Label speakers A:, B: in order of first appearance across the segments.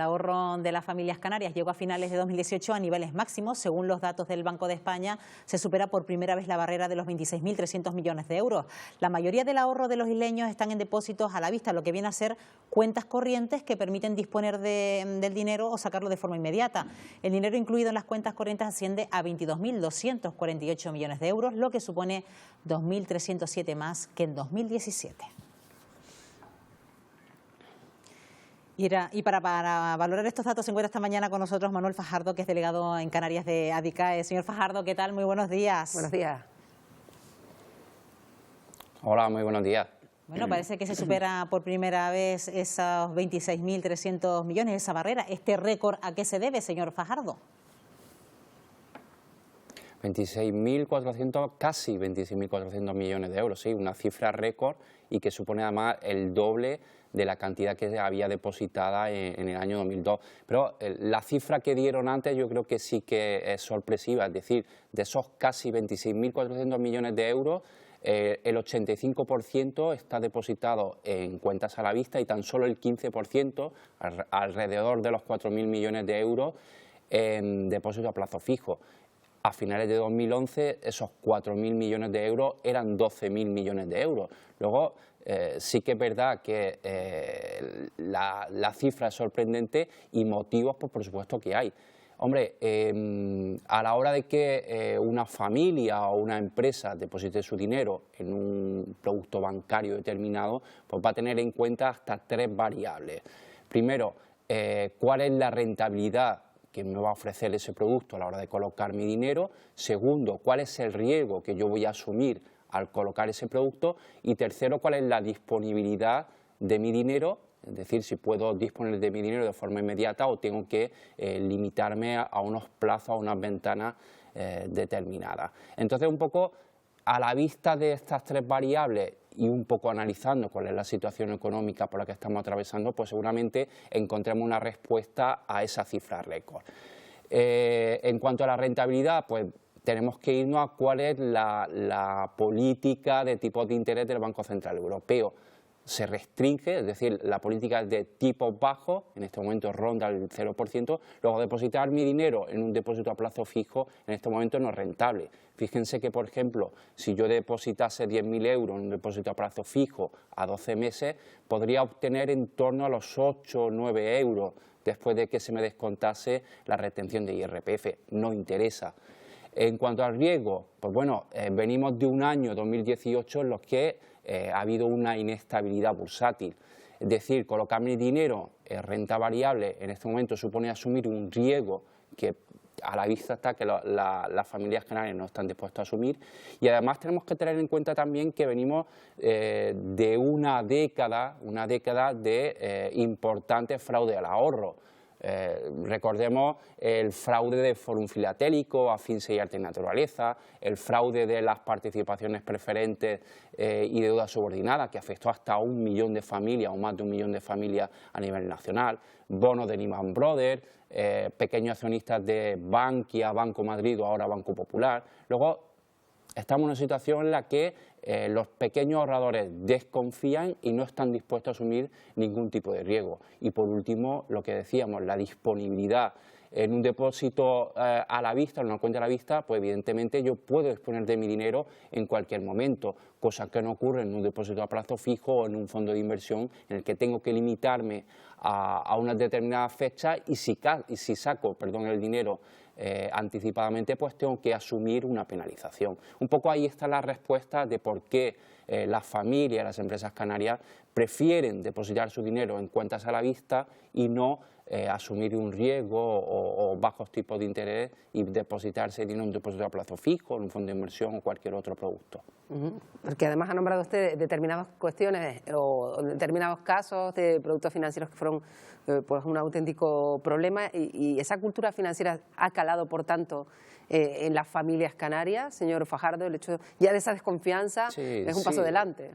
A: El ahorro de las familias canarias llegó a finales de 2018 a niveles máximos. Según los datos del Banco de España, se supera por primera vez la barrera de los 26.300 millones de euros. La mayoría del ahorro de los isleños están en depósitos a la vista, lo que viene a ser cuentas corrientes que permiten disponer del dinero o sacarlo de forma inmediata. El dinero incluido en las cuentas corrientes asciende a 22.248 millones de euros, lo que supone 2.307 más que en 2017. Y para valorar estos datos se encuentra esta mañana con nosotros Manuel Fajardo, que es delegado en Canarias de ADICAE. Señor Fajardo, ¿qué tal? Muy buenos días.
B: Buenos días.
C: Hola, muy buenos días.
A: Bueno, parece que se supera por primera vez esos 26.300 millones, esa barrera. ¿Este récord a qué se debe, señor Fajardo?
C: 26.400, casi 26.400 millones de euros, sí, una cifra récord y que supone además el doble de la cantidad que había depositada en el año 2002. Pero la cifra que dieron antes yo creo que sí que es sorpresiva, es decir, de esos casi 26.400 millones de euros, el 85% está depositado en cuentas a la vista y tan solo el 15%, alrededor de los 4.000 millones de euros, en depósito a plazo fijo. A finales de 2011 esos 4.000 millones de euros eran 12.000 millones de euros. Luego sí que es verdad que la cifra es sorprendente y motivos pues, por supuesto que hay. Hombre, a la hora de que una familia o una empresa deposite su dinero en un producto bancario determinado, pues va a tener en cuenta hasta 3 variables. Primero, cuál es la rentabilidad que me va a ofrecer ese producto a la hora de colocar mi dinero. Segundo, cuál es el riesgo que yo voy a asumir al colocar ese producto. Y tercero, cuál es la disponibilidad de mi dinero, es decir, si puedo disponer de mi dinero de forma inmediata o tengo que limitarme a unos plazos, a unas ventanas determinadas. Entonces, un poco a la vista de estas 3 variables y un poco analizando cuál es la situación económica por la que estamos atravesando, pues seguramente encontremos una respuesta a esa cifra récord. En cuanto a la rentabilidad, pues tenemos que irnos a cuál es la política de tipos de interés del Banco Central Europeo. Se restringe, es decir, la política es de tipos bajos, en este momento ronda el 0%, luego depositar mi dinero en un depósito a plazo fijo en este momento no es rentable. Fíjense que, por ejemplo, si yo depositase 10.000 euros en un depósito a plazo fijo a 12 meses, podría obtener en torno a los 8 o 9 euros después de que se me descontase la retención de IRPF. No interesa. En cuanto al riesgo, pues bueno, venimos de un año 2018 en los que ha habido una inestabilidad bursátil. Es decir, colocar mi dinero en renta variable en este momento supone asumir un riesgo que a la vista está que las familias canarias no están dispuestas a asumir, y además tenemos que tener en cuenta también que venimos de una década de importante fraude al ahorro. Recordemos el fraude de Fórum Filatélico, Afinsa y Arte y Naturaleza, el fraude de las participaciones preferentes y deuda subordinada, que afectó hasta 1 millón de familias o más de 1 millón de familias a nivel nacional, bonos de Lehman Brothers, pequeños accionistas de Bankia, Banco Madrid o ahora Banco Popular. Luego estamos en una situación en la que los pequeños ahorradores desconfían y no están dispuestos a asumir ningún tipo de riesgo. Y por último, lo que decíamos, la disponibilidad en un depósito a la vista, en una cuenta a la vista, pues evidentemente yo puedo disponer de mi dinero en cualquier momento, cosa que no ocurre en un depósito a plazo fijo o en un fondo de inversión en el que tengo que limitarme a unas determinadas fechas y si saco el dinero anticipadamente, pues tengo que asumir una penalización. Un poco ahí está la respuesta de por qué las familias, las empresas canarias prefieren depositar su dinero en cuentas a la vista y no asumir un riesgo o bajos tipos de interés y depositarse dinero en un depósito a plazo fijo, en un fondo de inversión o cualquier otro producto.
B: Porque además ha nombrado usted determinadas cuestiones o determinados casos de productos financieros que fueron pues un auténtico problema y esa cultura financiera ha calado, por tanto, en las familias canarias, señor Fajardo. El hecho ya de esa desconfianza es un paso adelante.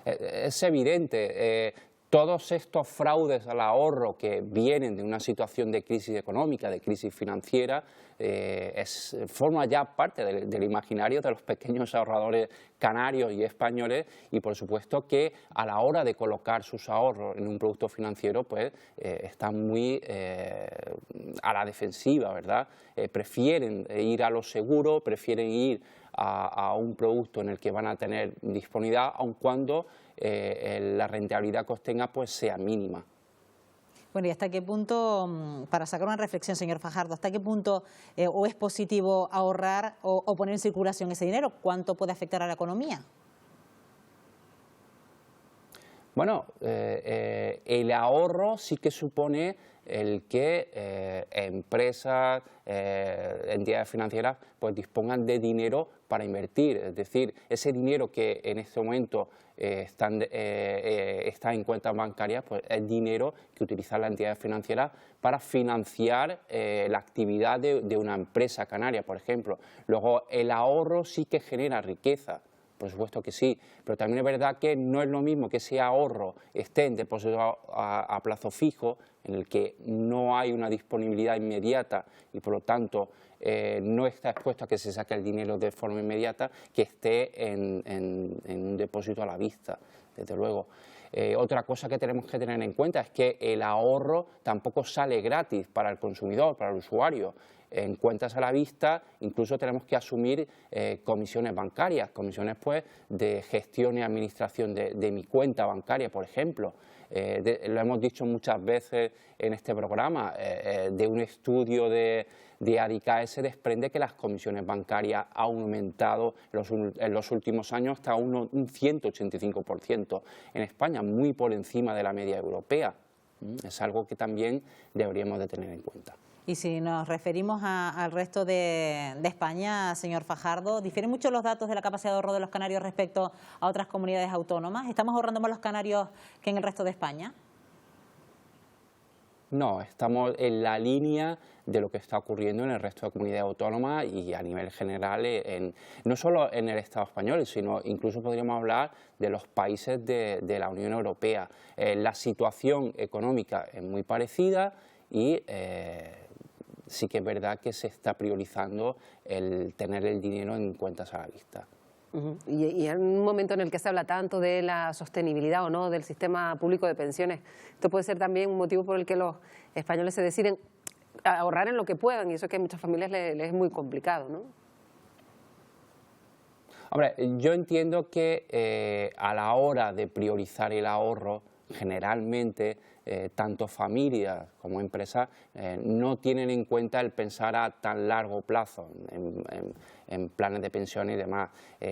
C: Es evidente. todos estos fraudes al ahorro que vienen de una situación de crisis económica, de crisis financiera, forma ya parte del imaginario de los pequeños ahorradores canarios y españoles, y por supuesto que a la hora de colocar sus ahorros en un producto financiero pues están muy a la defensiva, ¿verdad? Prefieren ir a lo seguro, prefieren ir a un producto en el que van a tener disponibilidad, aun cuando la rentabilidad que obtenga pues sea mínima.
A: Bueno, ¿y hasta qué punto, para sacar una reflexión, señor Fajardo, hasta qué punto o es positivo ahorrar o poner en circulación ese dinero? ¿Cuánto puede afectar a la economía?
C: Bueno, el ahorro sí que supone el que empresas, entidades financieras pues dispongan de dinero para invertir, es decir, ese dinero que en este momento está en cuentas bancarias, pues es dinero que utilizan las entidades financieras para financiar la actividad de una empresa canaria, por ejemplo. Luego, el ahorro sí que genera riqueza. Por supuesto que sí, pero también es verdad que no es lo mismo que ese ahorro esté en depósito a plazo fijo, en el que no hay una disponibilidad inmediata y por lo tanto no está expuesto a que se saque el dinero de forma inmediata, que esté en un depósito a la vista, desde luego. Otra cosa que tenemos que tener en cuenta es que el ahorro tampoco sale gratis para el consumidor, para el usuario. En cuentas a la vista incluso tenemos que asumir comisiones bancarias, comisiones pues de gestión y administración de mi cuenta bancaria, por ejemplo. Lo hemos dicho muchas veces en este programa, de un estudio de Adicae se desprende que las comisiones bancarias han aumentado en los últimos años hasta un 185% en España, muy por encima de la media europea. Es algo que también deberíamos de tener en cuenta.
A: Y si nos referimos al resto de España, señor Fajardo, ¿difieren mucho los datos de la capacidad de ahorro de los canarios respecto a otras comunidades autónomas? ¿Estamos ahorrando más los canarios que en el resto de España?
C: No, estamos en la línea de lo que está ocurriendo en el resto de comunidades autónomas y a nivel general, no solo en el Estado español, sino incluso podríamos hablar de los países de la Unión Europea. La situación económica es muy parecida y sí que es verdad que se está priorizando el tener el dinero en cuentas a la vista.
B: Y en un momento en el que se habla tanto de la sostenibilidad o no del sistema público de pensiones, esto puede ser también un motivo por el que los españoles se deciden a ahorrar en lo que puedan, y eso que a muchas familias les es muy complicado, ¿no?
C: Hombre, yo entiendo que a la hora de priorizar el ahorro, generalmente tanto familias como empresas no tienen en cuenta el pensar a tan largo plazo en planes de pensiones y demás.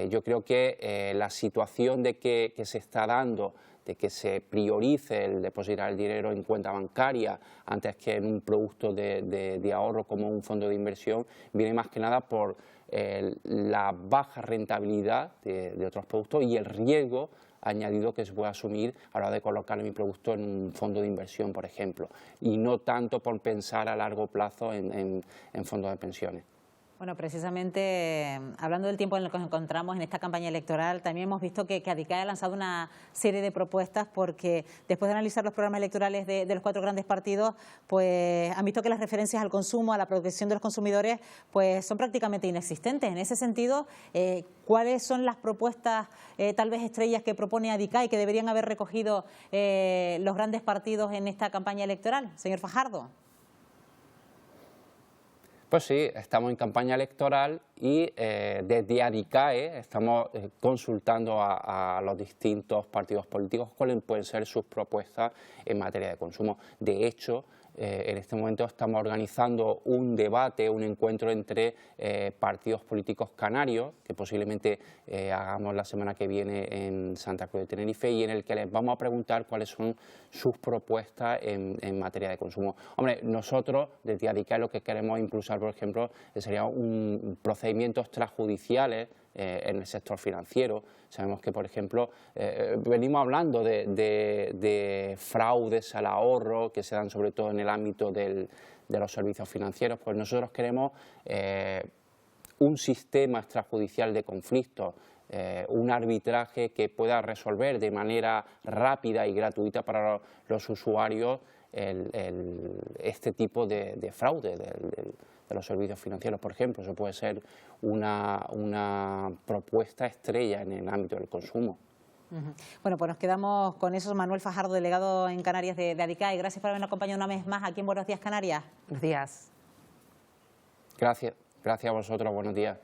C: Yo creo que la situación de que se está dando, de que se priorice el depositar el dinero en cuenta bancaria antes que en un producto de ahorro como un fondo de inversión, viene más que nada por la baja rentabilidad de otros productos y el riesgo añadido que se puede asumir a la hora de colocar mi producto en un fondo de inversión, por ejemplo, y no tanto por pensar a largo plazo en fondos de pensiones.
A: Bueno, precisamente hablando del tiempo en el que nos encontramos en esta campaña electoral, también hemos visto que Adicae ha lanzado una serie de propuestas porque después de analizar los programas electorales de los 4 grandes partidos, pues han visto que las referencias al consumo, a la protección de los consumidores, pues son prácticamente inexistentes. En ese sentido, ¿cuáles son las propuestas tal vez estrellas que propone Adicae que deberían haber recogido los grandes partidos en esta campaña electoral, señor Fajardo?
C: Pues sí, estamos en campaña electoral y desde Adicae estamos consultando a los distintos partidos políticos cuáles pueden ser sus propuestas en materia de consumo. De hecho, en este momento estamos organizando un debate, un encuentro entre partidos políticos canarios, que posiblemente hagamos la semana que viene en Santa Cruz de Tenerife, y en el que les vamos a preguntar cuáles son sus propuestas en materia de consumo. Hombre, nosotros desde Adicae lo que queremos impulsar, por ejemplo, serían procedimientos extrajudiciales en el sector financiero. Sabemos que, por ejemplo, venimos hablando de fraudes al ahorro que se dan sobre todo en el ámbito de los servicios financieros. Pues nosotros queremos un sistema extrajudicial de conflictos un arbitraje que pueda resolver de manera rápida y gratuita para los usuarios este tipo de fraude de los servicios financieros, por ejemplo. Eso puede ser una propuesta estrella en el ámbito del consumo.
A: Bueno, pues nos quedamos con eso. Manuel Fajardo, delegado en Canarias de ADICAE. Gracias por habernos acompañado una vez más aquí en Buenos Días Canarias.
B: Buenos días.
C: Gracias a vosotros, buenos días.